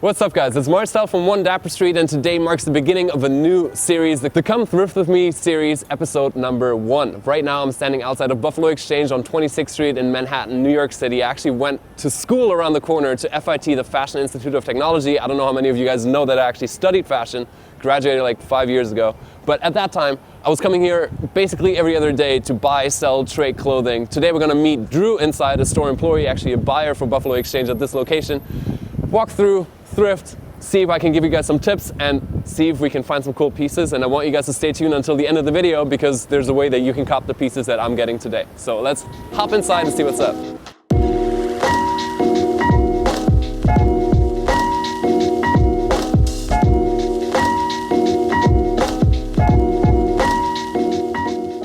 What's up guys, it's Marcel from 1 Dapper Street and today marks the beginning of a new series, the Come Thrift With Me series, episode number 1. Right now I'm standing outside of Buffalo Exchange on 26th Street in Manhattan, New York City. I actually went to school around the corner to FIT, the Fashion Institute of Technology. I don't know how many of you guys know that I actually studied fashion, graduated like 5 years ago. But at that time, I was coming here basically every other day to buy, sell, trade clothing. Today we're gonna meet Drew inside, a store employee, actually a buyer for Buffalo Exchange at this location. Walk through, thrift, see if I can give you guys some tips and see if we can find some cool pieces. And I want you guys to stay tuned until the end of the video because there's a way that you can cop the pieces that I'm getting today. So let's hop inside and see what's up.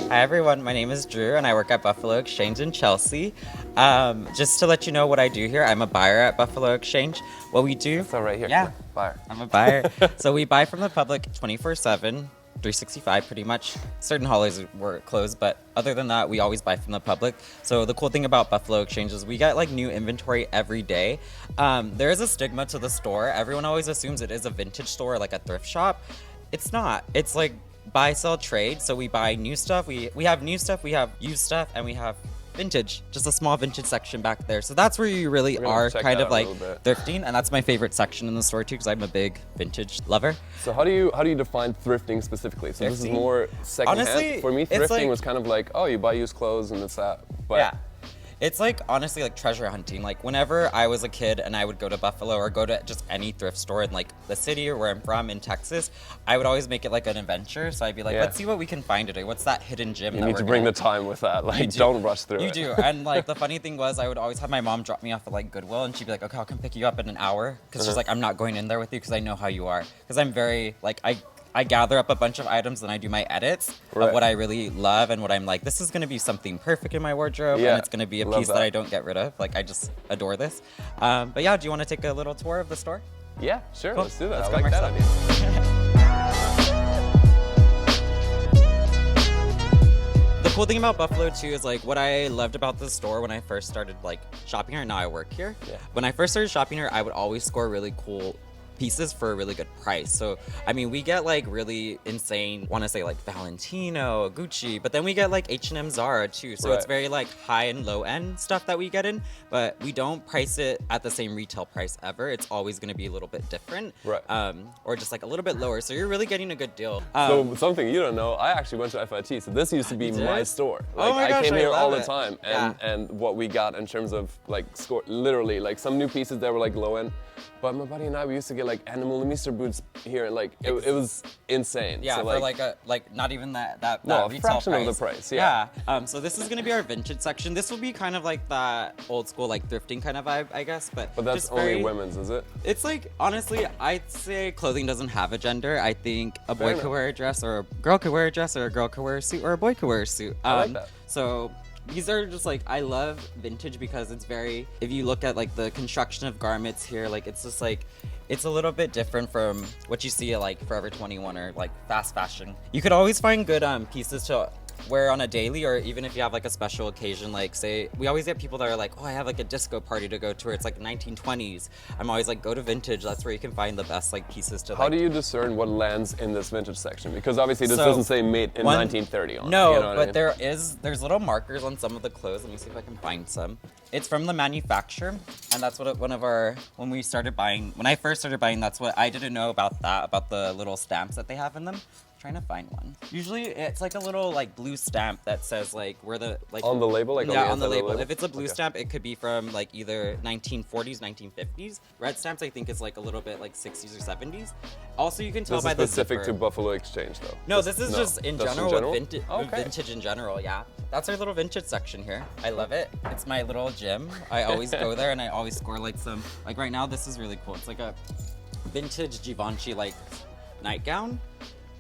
Hi everyone, my name is Drew and I work at Buffalo Exchange in Chelsea. Just to let you know what I do here, I'm a buyer at Buffalo Exchange. What we do... So right here, yeah, buyer. I'm a buyer. So we buy from the public 24/7, 365 pretty much. Certain holidays were closed, but other than that, we always buy from the public. So the cool thing about Buffalo Exchange is we get like new inventory every day. There is a stigma to the store. Everyone always assumes it is a vintage store, like a thrift shop. It's not. It's like buy, sell, trade. So we buy new stuff, we have new stuff, we have used stuff, and we have vintage, just a small vintage section back there. So that's where you really are kind of like thrifting, and that's my favorite section in the store too because I'm a big vintage lover. So how do you define thrifting specifically? So this is more secondhand. Honestly, for me, thrifting was kind of like, oh, you buy used clothes and it's that. But yeah. It's like, honestly, like treasure hunting. Like whenever I was a kid and I would go to Buffalo or go to just any thrift store in like the city or where I'm from in Texas, I would always make it like an adventure. So I'd be like, let's see what we can find today. What's that hidden gem? You need to bring the time with that. Like, don't rush through it. You do. And like the funny thing was I would always have my mom drop me off at like Goodwill and she'd be like, okay, I'll come pick you up in an hour. Because she's like, I'm not going in there with you because I know how you are. Because I'm very, like, I gather up a bunch of items and I do my edits of what I really love and what I'm like, this is going to be something perfect in my wardrobe and it's going to be a piece that I don't get rid of. Like, I just adore this. But yeah, do you want to take a little tour of the store? Yeah, sure. Cool. Let's do that. Let's I like that idea. The cool thing about Buffalo too is like what I loved about the store when I first started like shopping here, and now I work here. Yeah. When I first started shopping here, I would always score really cool pieces for a really good price. So I mean, we get like really insane, want to say like Valentino, Gucci, but then we get like H&M, Zara too. So it's very like high and low end stuff that we get in, but we don't price it at the same retail price ever. It's always going to be a little bit different, or just like a little bit lower. So you're really getting a good deal. So something you don't know, I actually went to FIT, so this used to be my store. Like, oh my gosh, I came here all the it. time, and what we got in terms of like score, literally like some new pieces that were like low end. But my buddy and I, we used to get like animal Mr. boots here, and like it was insane. Yeah, so, for like a not even that no, retail fraction price. of the price. Yeah. So this is gonna be our vintage section. This will be kind of like that old school like thrifting kind of vibe, I guess. But that's only women's, is it? It's like, honestly, I'd say clothing doesn't have a gender. I think a boy could wear a dress, or a girl could wear a dress, or a girl could wear a suit, or a boy could wear a suit. I like that. So these are just like, I love vintage because it's very, if you look at like the construction of garments here, like it's just like, it's a little bit different from what you see at like Forever 21 or like fast fashion. You could always find good pieces to wear on a daily, or even if you have like a special occasion, like say, we always get people that are like, oh, I have like a disco party to go to, or it's like 1920s. I'm always like, go to vintage. That's where you can find the best like pieces to. How do you discern what lands in this vintage section? Because obviously this doesn't say made in 1930 on it. No, you know but I mean? there's little markers on some of the clothes. Let me see if I can find some. It's from the manufacturer, and that's what when I first started buying, that's what I didn't know about the little stamps that they have in them. Trying to find one. Usually it's like a little like blue stamp that says like where the like on the label, like on the label. If it's a blue stamp, it could be from like either 1940s, 1950s. Red stamps I think is like a little bit like 60s or 70s. Also, you can tell by the zipper. Specific to Buffalo Exchange though. No, this is just in general, with vintage in general. Yeah, that's our little vintage section here. I love it. It's my little gym. I always go there and I always score like some. Like right now, this is really cool. It's like a vintage Givenchy like nightgown.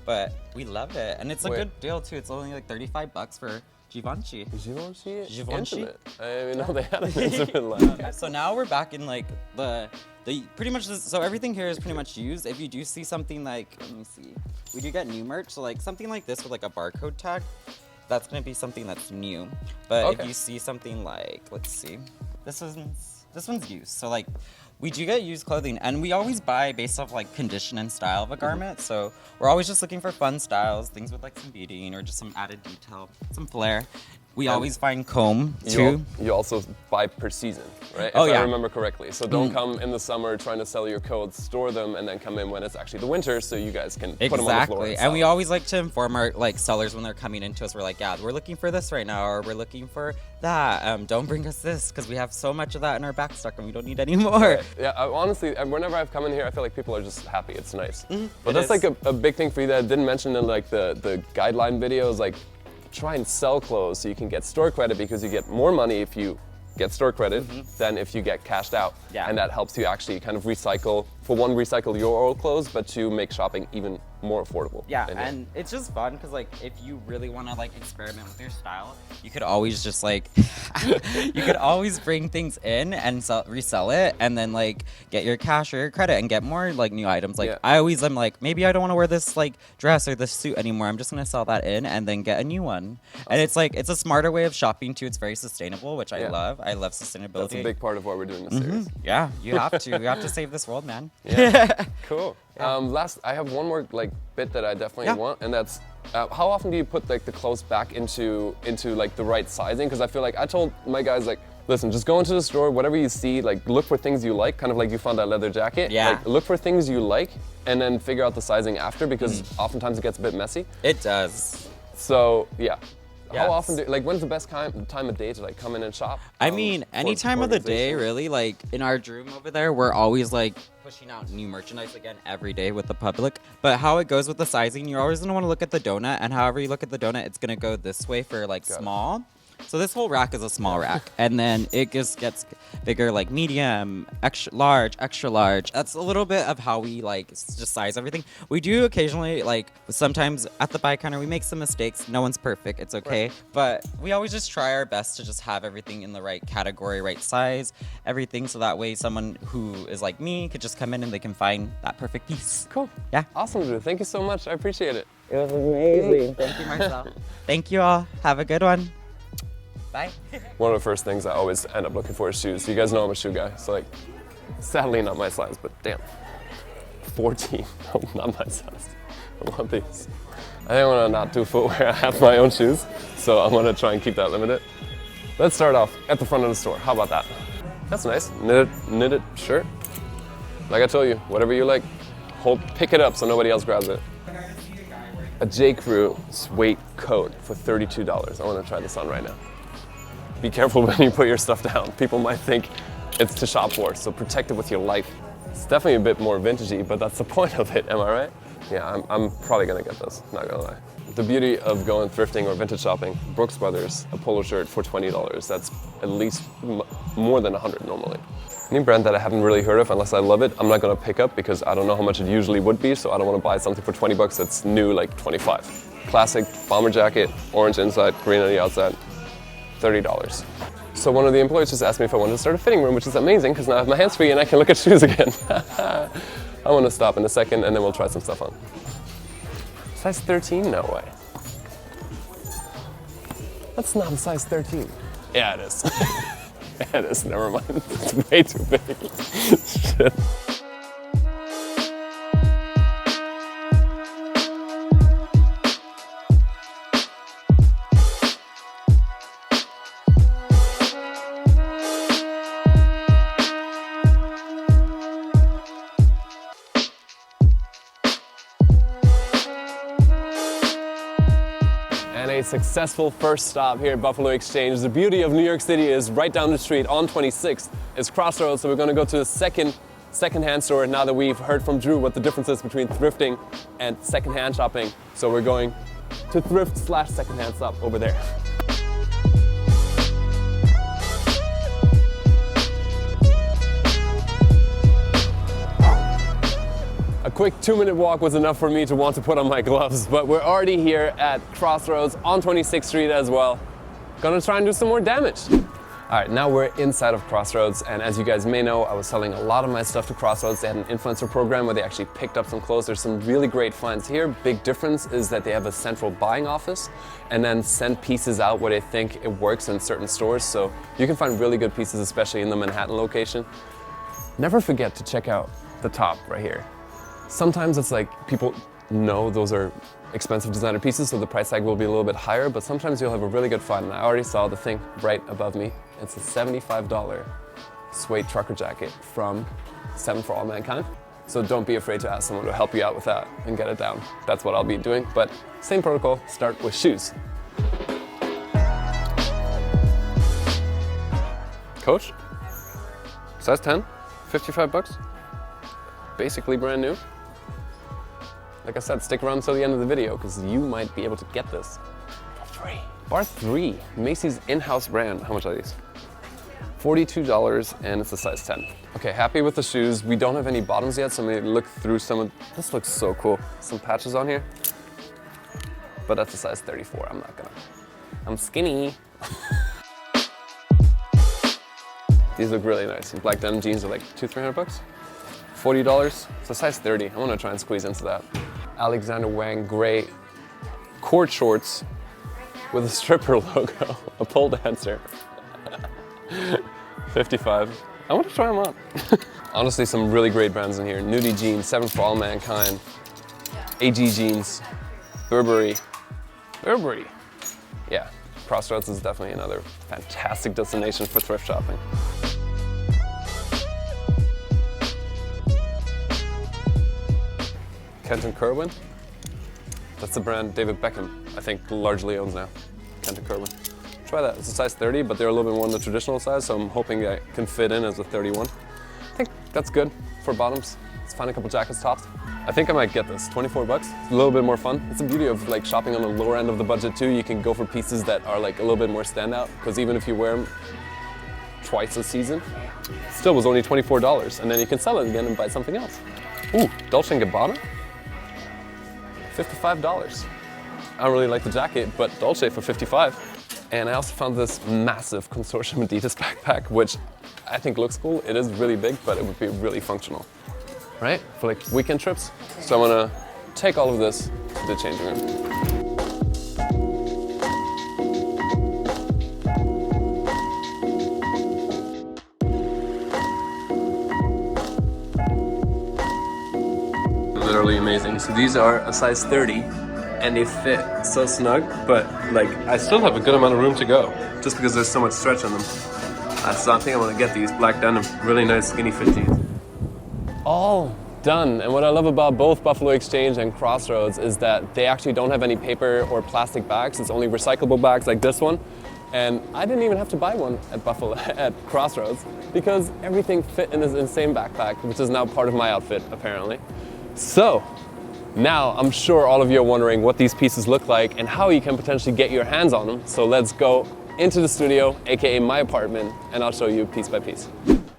But we love it, and it's a good deal too. It's only like $35 for Givenchy. Givenchy? Intimate. I didn't know they had an intimate line. So now we're back in like the pretty much so everything here is pretty much used. If you do see something like, let me see, we do get new merch. So like something like this with like a barcode tag, that's gonna be something that's new. But if you see something like, let's see, this one's used. So like We do get used clothing, and we always buy based off like condition and style of a garment. So we're always just looking for fun styles, things with like some beading or just some added detail, some flair. We always find comb too. You also buy per season, right? Oh, if yeah. I remember correctly. So don't come in the summer trying to sell your coats, store them, and then come in when it's actually the winter, so you guys can put them on the floor. And we always like to inform our like sellers when they're coming into us. We're like, yeah, we're looking for this right now, or we're looking for that. Don't bring us this because we have so much of that in our back stock and we don't need any more. Right. Yeah, honestly, whenever I've come in here, I feel like people are just happy. It's nice. But that's like a big thing for you that I didn't mention in like the guideline videos. Like, try and sell clothes so you can get store credit, because you get more money if you get store credit than if you get cashed out. Yeah. And that helps you actually kind of recycle, for one, recycle your old clothes, but to make shopping even more affordable. Yeah, and it's just fun because like if you really want to like experiment with your style, you could always just like you could always bring things in and resell it, and then like get your cash or your credit and get more like new items. Like I always am like, maybe I don't want to wear this like dress or this suit anymore. I'm just gonna sell that in and then get a new one. And it's like it's a smarter way of shopping too. It's very sustainable, which I love. I love sustainability. That's a big part of why we're doing this series. Yeah, you have to. You have to save this world, man. Yeah. Cool. I have one more like bit that I definitely want, and that's how often do you put like the clothes back into like the right sizing? Because I feel like I told my guys, like, listen, just go into the store, whatever you see, like look for things you like, kind of like you found that leather jacket. Yeah. Like, look for things you like and then figure out the sizing after, because oftentimes it gets a bit messy. It does. So yeah. Yes. How often when's the best time of day to like come in and shop? I mean, any time of the day, really. Like in our room over there, we're always like pushing out new merchandise again every day with the public. But how it goes with the sizing, you're always gonna want to look at the donut, and however you look at the donut, it's gonna go this way for like small. So this whole rack is a small rack, and then it just gets bigger, like medium, extra large. That's a little bit of how we like just size everything. We do occasionally, like sometimes at the buy counter, we make some mistakes. No one's perfect, it's okay. But we always just try our best to just have everything in the right category, right size, everything. So that way someone who is like me could just come in and they can find that perfect piece. Cool. Yeah. Awesome, Drew. Thank you so much. I appreciate it. It was amazing. Thank you, Marcel. Thank you all. Have a good one. Bye. One of the first things I always end up looking for is shoes. You guys know I'm a shoe guy, so like, sadly not my size, but damn. 14, no, not my size. I want these. I think I'm gonna not do footwear. I have my own shoes, so I'm gonna try and keep that limited. Let's start off at the front of the store. How about that? That's nice. Knitted shirt. Like I told you, whatever you like, pick it up so nobody else grabs it. A J. Crew suede coat for $32. I wanna try this on right now. Be careful when you put your stuff down. People might think it's to shop for, so protect it with your life. It's definitely a bit more vintagey, but that's the point of it, am I right? Yeah, I'm probably gonna get this, not gonna lie. The beauty of going thrifting or vintage shopping, Brooks Brothers, a polo shirt for $20. That's at least more than $100 normally. Any brand that I haven't really heard of, unless I love it, I'm not gonna pick up because I don't know how much it usually would be, so I don't wanna buy something for 20 bucks that's new, like 25. Classic bomber jacket, orange inside, green on the outside. $30. So one of the employees just asked me if I wanted to start a fitting room, which is amazing because now I have my hands free and I can look at shoes again. I want to stop in a second and then we'll try some stuff on. Size 13? No way. That's not a size 13. Yeah, it is. Yeah, it is. Never mind. It's way too big. Shit. A successful first stop here at Buffalo Exchange. The beauty of New York City is right down the street on 26th is Crossroads, so we're going to go to the second-hand store now that we've heard from Drew what the difference is between thrifting and second-hand shopping. So we're going to thrift/second-hand shop over there. A quick 2-minute walk was enough for me to want to put on my gloves, but we're already here at Crossroads on 26th Street as well. Gonna try and do some more damage. All right, now we're inside of Crossroads, and as you guys may know, I was selling a lot of my stuff to Crossroads. They had an influencer program where they actually picked up some clothes. There's some really great finds here. Big difference is that they have a central buying office and then send pieces out where they think it works in certain stores. So you can find really good pieces, especially in the Manhattan location. Never forget to check out the top right here. Sometimes it's like people know those are expensive designer pieces, so the price tag will be a little bit higher, but sometimes you'll have a really good find. And I already saw the thing right above me. It's a $75 suede trucker jacket from 7 for All Mankind. So don't be afraid to ask someone to help you out with that and get it down. That's what I'll be doing, but same protocol, start with shoes. Coach, size 10, 55 bucks. Basically brand new. Like I said, stick around until the end of the video because you might be able to get this for free. Bar 3, Macy's in-house brand. How much are these? $42 and it's a size 10. Okay, happy with the shoes. We don't have any bottoms yet, so I'm gonna look through some of, this looks so cool. Some patches on here, but that's a size 34. I'm skinny. These look really nice. Black denim jeans are like $200-300 bucks. $40, it's a size 30. I wanna try and squeeze into that. Alexander Wang gray cord shorts with a stripper logo, a pole dancer. 55. I want to try them on. Honestly, some really great brands in here. Nudie Jeans, 7 for All Mankind, AG Jeans, Burberry. Yeah, Crossroads is definitely another fantastic destination for thrift shopping. Kent & Kerwin. That's the brand David Beckham, I think, largely owns now. Kent & Kerwin. Try that. It's a size 30, but they're a little bit more than the traditional size, so I'm hoping I can fit in as a 31. I think that's good for bottoms. Let's find a couple jackets, tops. I think I might get this. 24 bucks. It's a little bit more fun. It's the beauty of like shopping on the lower end of the budget too. You can go for pieces that are like a little bit more standout, because even if you wear them twice a season, it still was only $24, and then you can sell it again and buy something else. Ooh, Dolce & Gabbana. $55. I don't really like the jacket, but Dolce for $55. And I also found this massive Consortium Adidas backpack, which I think looks cool. It is really big, but it would be really functional, right? For like weekend trips. So I'm gonna take all of this to the changing room. Literally amazing. So these are a size 30 and they fit so snug, but like I still have a good amount of room to go just because there's so much stretch on them. So I think I'm gonna get these black denim, really nice skinny fit jeans. All done. And what I love about both Buffalo Exchange and Crossroads is that they actually don't have any paper or plastic bags. It's only recyclable bags like this one. And I didn't even have to buy one at Crossroads because everything fit in this insane backpack, which is now part of my outfit apparently. So now I'm sure all of you are wondering what these pieces look like and how you can potentially get your hands on them. So let's go into the studio, aka my apartment, and I'll show you piece by piece.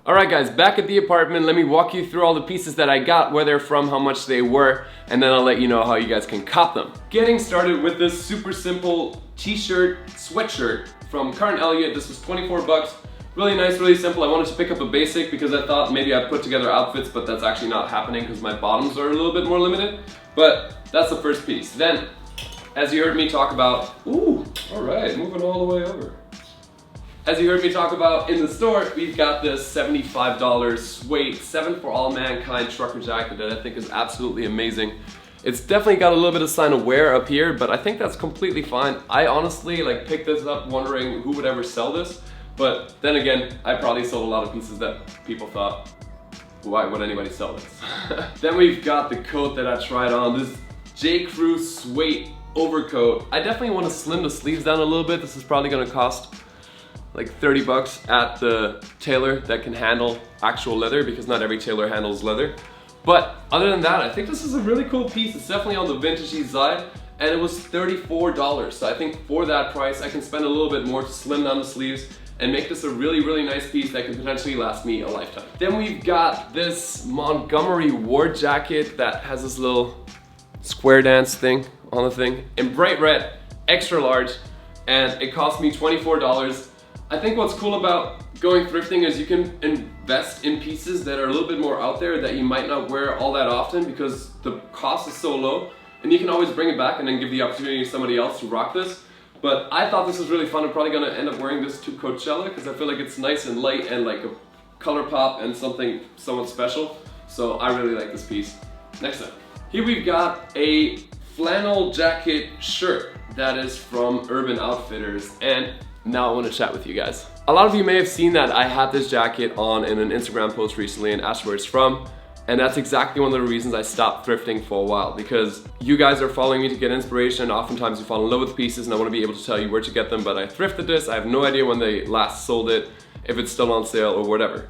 All right guys, back at the apartment. Let me walk you through all the pieces that I got, where they're from, how much they were, and then I'll let you know how you guys can cop them. Getting started with this super simple t-shirt, sweatshirt from Karen Elliott. This was 24 bucks. Really nice, really simple. I wanted to pick up a basic because I thought maybe I'd put together outfits, but that's actually not happening because my bottoms are a little bit more limited. But that's the first piece. Then, as you heard me talk about, ooh, all right, moving all the way over. As you heard me talk about in the store, we've got this $75 suede 7 for All Mankind trucker jacket that I think is absolutely amazing. It's definitely got a little bit of sign of wear up here, but I think that's completely fine. I honestly like picked this up wondering who would ever sell this. But then again, I probably sold a lot of pieces that people thought, why would anybody sell this? Then we've got the coat that I tried on, this J. Crew suede overcoat. I definitely want to slim the sleeves down a little bit. This is probably gonna cost like 30 bucks at the tailor that can handle actual leather, because not every tailor handles leather. But other than that, I think this is a really cool piece. It's definitely on the vintagey side, and it was $34. So I think for that price, I can spend a little bit more to slim down the sleeves and make this a really, really nice piece that can potentially last me a lifetime. Then we've got this Montgomery Ward jacket that has this little square dance thing on the thing in bright red, extra large, and it cost me $24. I think what's cool about going thrifting is you can invest in pieces that are a little bit more out there that you might not wear all that often because the cost is so low, and you can always bring it back and then give the opportunity to somebody else to rock this. But I thought this was really fun. I'm probably gonna end up wearing this to Coachella because I feel like it's nice and light and like a color pop and something somewhat special. So I really like this piece. Next up, here we've got a flannel jacket shirt that is from Urban Outfitters, and now I want to chat with you guys. A lot of you may have seen that I had this jacket on in an Instagram post recently and asked where it's from, and that's exactly one of the reasons I stopped thrifting for a while, because you guys are following me to get inspiration. Oftentimes you fall in love with pieces and I want to be able to tell you where to get them, but I thrifted this. I have no idea when they last sold it, if it's still on sale or whatever.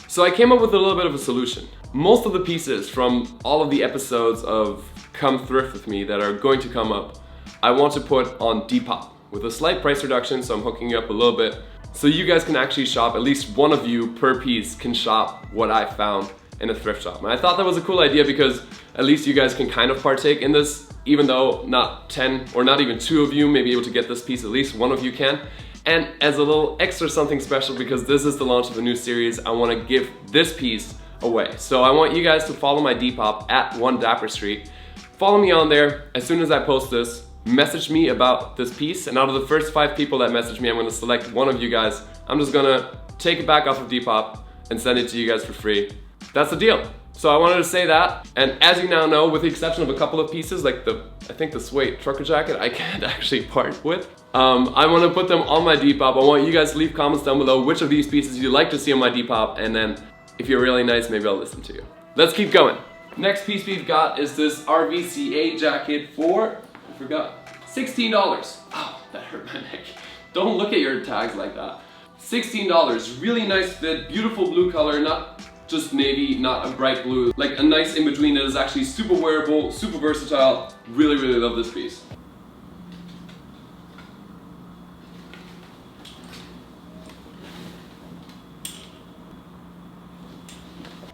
So I came up with a little bit of a solution. Most of the pieces from all of the episodes of Come Thrift With Me that are going to come up, I want to put on Depop with a slight price reduction, so I'm hooking you up a little bit so you guys can actually shop. At least one of you per piece can shop what I found in a thrift shop. And I thought that was a cool idea because at least you guys can kind of partake in this, even though not 10 or not even 2 of you may be able to get this piece, at least one of you can. And as a little extra something special, because this is the launch of a new series, I want to give this piece away. So I want you guys to follow my Depop at 1 Dapper Street. Follow me on there. As soon as I post this, message me about this piece, and out of the first 5 people that message me, I'm going to select one of you guys. I'm just going to take it back off of Depop and send it to you guys for free. That's the deal. So I wanted to say that, and as you now know, with the exception of a couple of pieces, like I think the suede trucker jacket, I can't actually part with. I want to put them on my Depop. I want you guys to leave comments down below which of these pieces you'd like to see on my Depop, and then if you're really nice, maybe I'll listen to you. Let's keep going. Next piece we've got is this RVCA jacket for, I forgot, $16. Oh, that hurt my neck. Don't look at your tags like that. $16, really nice fit, beautiful blue color, not just navy, not a bright blue, like a nice in between that is actually super wearable, super versatile. Really, really love this piece.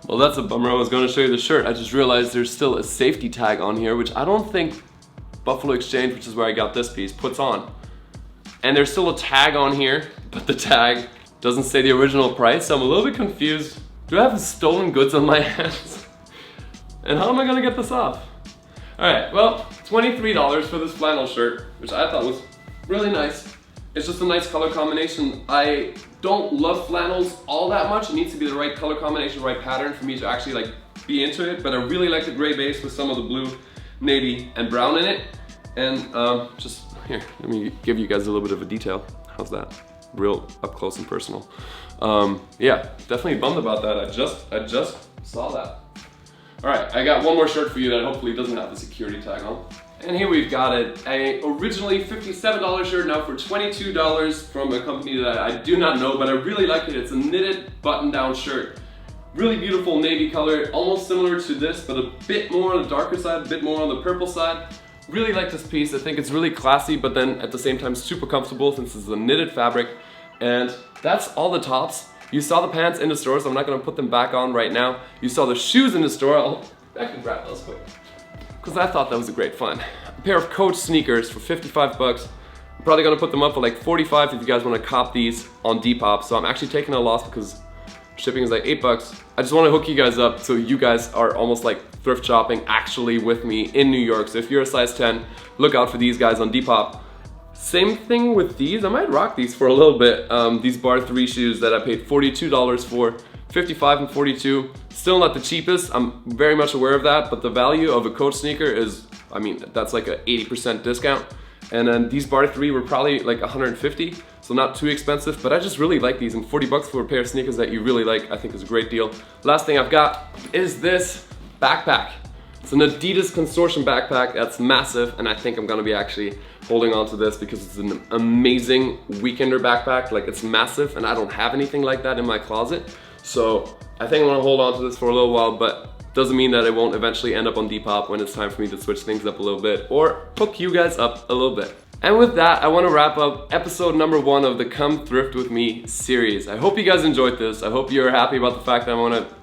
Well, that's a bummer. I was going to show you the shirt. I just realized there's still a safety tag on here, which I don't think Buffalo Exchange, which is where I got this piece, puts on. And there's still a tag on here, but the tag doesn't say the original price, so I'm a little bit confused. Do I have stolen goods on my hands? And how am I gonna get this off? Alright, well, $23 for this flannel shirt, which I thought was really nice. It's just a nice color combination. I don't love flannels all that much. It needs to be the right color combination, right pattern for me to actually like be into it, but I really like the gray base with some of the blue, navy, and brown in it. And just here, let me give you guys a little bit of a detail. How's that? Real up close and personal. Yeah, definitely bummed about that. I just saw that. All right, I got one more shirt for you that hopefully doesn't have the security tag on. And here we've got it, a originally $57 shirt, now for $22 from a company that I do not know, but I really like it. It's a knitted button-down shirt. Really beautiful navy color, almost similar to this, but a bit more on the darker side, a bit more on the purple side. Really like this piece. I think it's really classy, but then at the same time super comfortable since it's a knitted fabric. And that's all the tops. You saw the pants in the store, so I'm not gonna put them back on right now. You saw the shoes in the store. I can grab those quick, because I thought that was a great fun. A pair of Coach sneakers for 55 bucks. I'm probably gonna put them up for like 45 if you guys wanna cop these on Depop. So I'm actually taking a loss because shipping is like 8 bucks. I just wanna hook you guys up so you guys are almost like thrift shopping actually with me in New York. So if you're a size 10, look out for these guys on Depop. Same thing with these. I might rock these for a little bit. These Bar 3 shoes that I paid $42 for, 55 and 42. Still not the cheapest, I'm very much aware of that, but the value of a Coach sneaker is, I mean, that's like a 80% discount. And then these Bar 3 were probably like 150, so not too expensive, but I just really like these, and 40 bucks for a pair of sneakers that you really like, I think is a great deal. Last thing I've got is this backpack. It's an Adidas Consortium backpack that's massive, and I think I'm gonna be actually holding on to this because it's an amazing weekender backpack. Like, it's massive, and I don't have anything like that in my closet. So I think I'm gonna hold on to this for a little while, but doesn't mean that it won't eventually end up on Depop when it's time for me to switch things up a little bit or hook you guys up a little bit. And with that, I want to wrap up episode number 1 of the Come Thrift With Me series. I hope you guys enjoyed this. I hope you're happy about the fact that I want to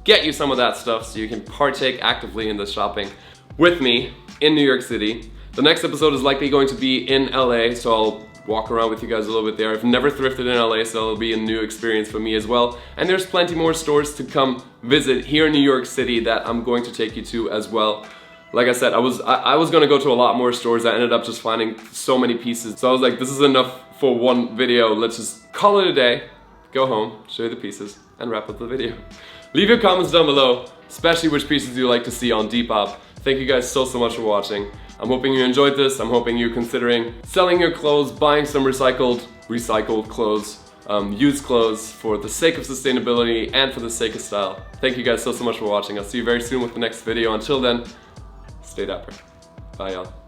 get you some of that stuff so you can partake actively in the shopping with me in New York City. The next episode is likely going to be in LA, so I'll walk around with you guys a little bit there. I've never thrifted in LA, so it'll be a new experience for me as well. And there's plenty more stores to come visit here in New York City that I'm going to take you to as well. Like I said, I was gonna go to a lot more stores. I ended up just finding so many pieces. So I was like, this is enough for one video. Let's just call it a day, go home, show you the pieces, and wrap up the video. Leave your comments down below, especially which pieces you like to see on Depop. Thank you guys so much for watching. I'm hoping you enjoyed this. I'm hoping you're considering selling your clothes, buying some recycled clothes, used clothes for the sake of sustainability and for the sake of style. Thank you guys so much for watching. I'll see you very soon with the next video. Until then, stay dapper. Bye y'all.